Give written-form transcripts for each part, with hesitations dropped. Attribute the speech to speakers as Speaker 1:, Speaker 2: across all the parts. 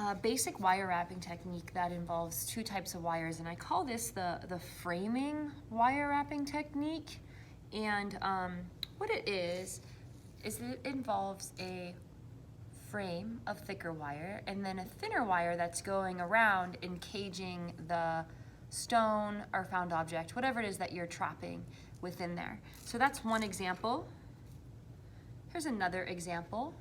Speaker 1: a basic wire wrapping technique that involves two types of wires, and I call this the framing wire wrapping technique. And what it is it involves a frame of thicker wire and then a thinner wire that's going around encaging the stone or found object, whatever it is that you're trapping within there. So that's one example. Here's another example.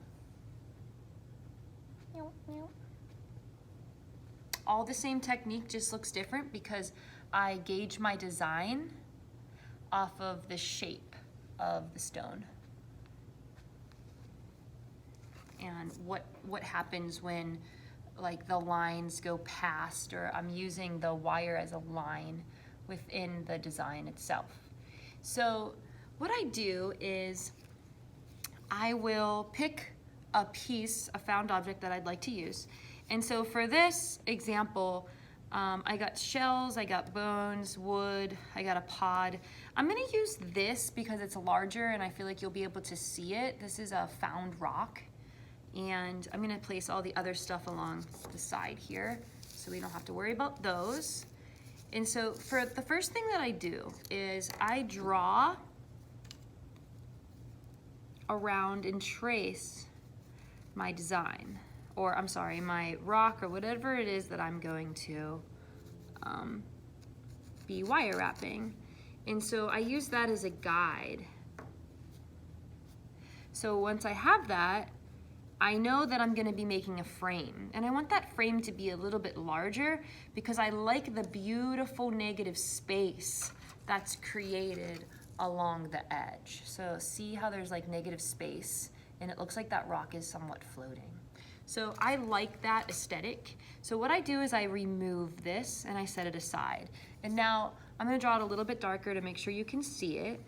Speaker 1: All the same technique, just looks different because I gauge my design off of the shape of the stone and what happens when like the lines go past, or I'm using the wire as a line within the design itself. So what I do is I will pick a piece, a found object that I'd like to use. And so for this example, I got shells, I got bones, wood, I got a pod. I'm gonna use this because it's larger and I feel like you'll be able to see it. This is a found rock. And I'm gonna place all the other stuff along the side here so we don't have to worry about those. And so for the first thing that I do is I draw around and trace my design, or I'm sorry, my rock or whatever it is that I'm going to be wire wrapping. And so I use that as a guide. So once I have that, I know that I'm gonna be making a frame, and I want that frame to be a little bit larger because I like the beautiful negative space that's created along the edge. So see how there's like negative space and it looks like that rock is somewhat floating. So I like that aesthetic. So what I do is I remove this and I set it aside. And now I'm gonna draw it a little bit darker to make sure you can see it.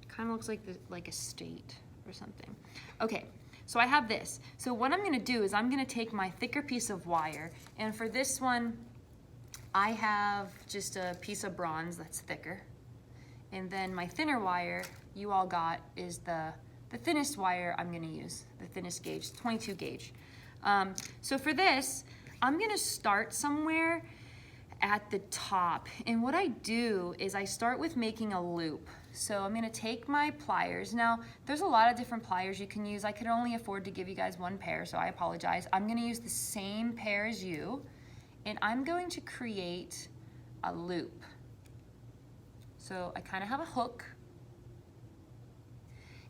Speaker 1: Kind of looks like a state or something. Okay, so I have this. So what I'm gonna do is I'm gonna take my thicker piece of wire, and for this one, I have just a piece of bronze that's thicker. And then my thinner wire you all got is the thinnest wire I'm gonna use, the thinnest gauge, 22 gauge. So for this, I'm gonna start somewhere at the top. And what I do is I start with making a loop. So I'm gonna take my pliers. Now, there's a lot of different pliers you can use. I could only afford to give you guys one pair, so I apologize. I'm gonna use the same pair as you, and I'm going to create a loop. So I kind of have a hook,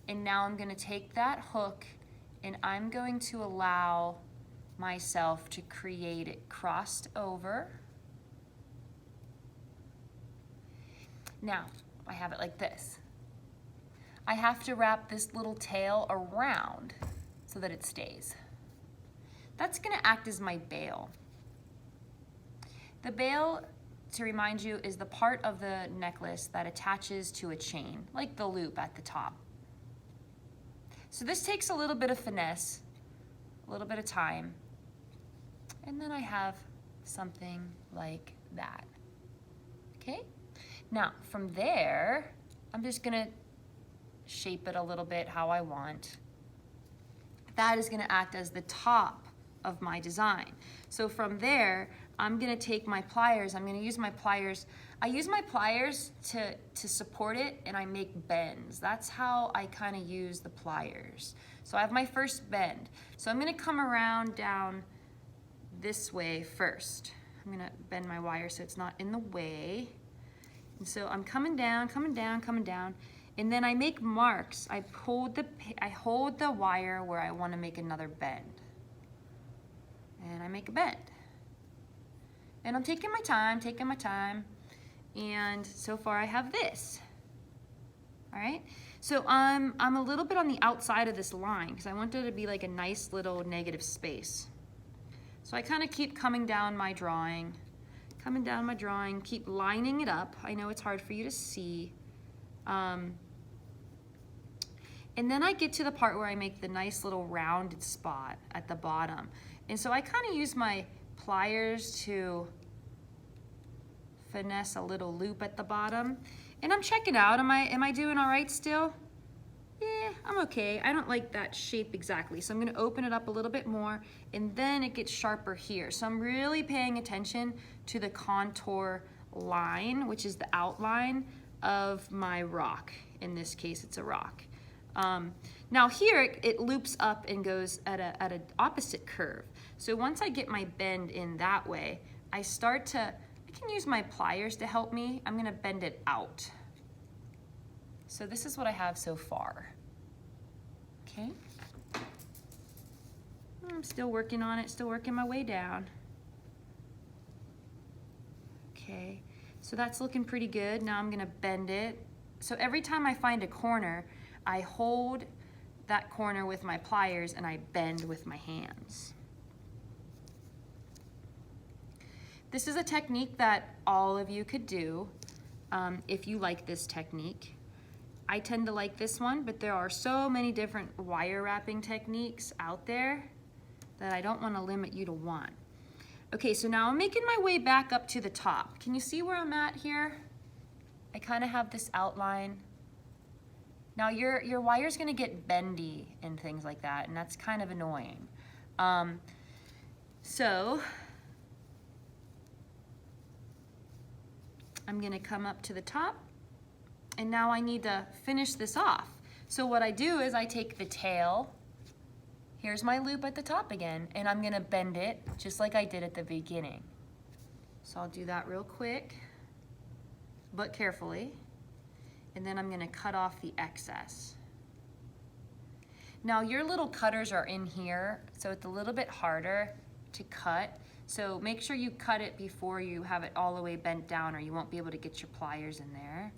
Speaker 1: and now I'm gonna take that hook and I'm going to allow myself to create it crossed over. Now, I have it like this. I have to wrap this little tail around so that it stays. That's gonna act as my bail. The bail, to remind you, is the part of the necklace that attaches to a chain, like the loop at the top. So this takes a little bit of finesse, a little bit of time, and then I have something like that, okay? Now, from there, I'm just gonna shape it a little bit how I want. That is gonna act as the top of my design. So from there, I'm gonna take my pliers, I'm gonna use my pliers. I use my pliers to support it, and I make bends. That's how I kind of use the pliers. So I have my first bend. So I'm gonna come around down this way first. I'm gonna bend my wire so it's not in the way. And so I'm coming down, coming down, coming down, and then I make marks. I hold the wire where I wanna make another bend. And I make a bend. And I'm taking my time, and so far I have this. All right, so I'm a little bit on the outside of this line because I want there to be like a nice little negative space. So I kind of keep coming down my drawing, keep lining it up. I know it's hard for you to see. And then I get to the part where I make the nice little rounded spot at the bottom. And so I kind of use my pliers to finesse a little loop at the bottom. And I'm checking out, am I doing all right still? I'm okay. I don't like that shape exactly. So I'm gonna open it up a little bit more and then it gets sharper here. So I'm really paying attention to the contour line, which is the outline of my rock. In this case, it's a rock. Now here, it loops up and goes at an opposite curve. So once I get my bend in that way, I can use my pliers to help me. I'm gonna bend it out. So this is what I have so far. Okay. I'm still working on it, still working my way down. Okay, so that's looking pretty good. Now I'm gonna bend it. So every time I find a corner, I hold that corner with my pliers and I bend with my hands. This is a technique that all of you could do if you like this technique. I tend to like this one, but there are so many different wire wrapping techniques out there that I don't want to limit you to one. Okay, so now I'm making my way back up to the top. Can you see where I'm at here? I kind of have this outline. Now your wire's gonna get bendy and things like that, and that's kind of annoying. So I'm gonna come up to the top, and now I need to finish this off. So what I do is I take the tail, here's my loop at the top again, and I'm gonna bend it just like I did at the beginning. So I'll do that real quick, but carefully. And then I'm gonna cut off the excess. Now your little cutters are in here, so it's a little bit harder to cut. So make sure you cut it before you have it all the way bent down or you won't be able to get your pliers in there.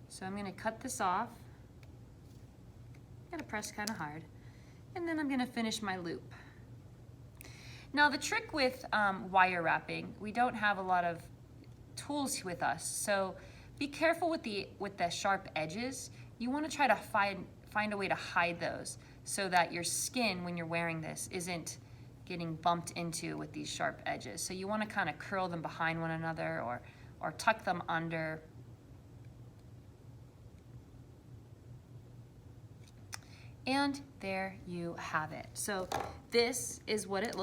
Speaker 1: So I'm gonna cut this off. Gotta press kind of hard. And then I'm gonna finish my loop. Now the trick with wire wrapping, we don't have a lot of tools with us, so be careful with the sharp edges. You want to try to find a way to hide those so that your skin, when you're wearing this, isn't getting bumped into with these sharp edges. So you want to kind of curl them behind one another or tuck them under. And there you have it. So this is what it looks like.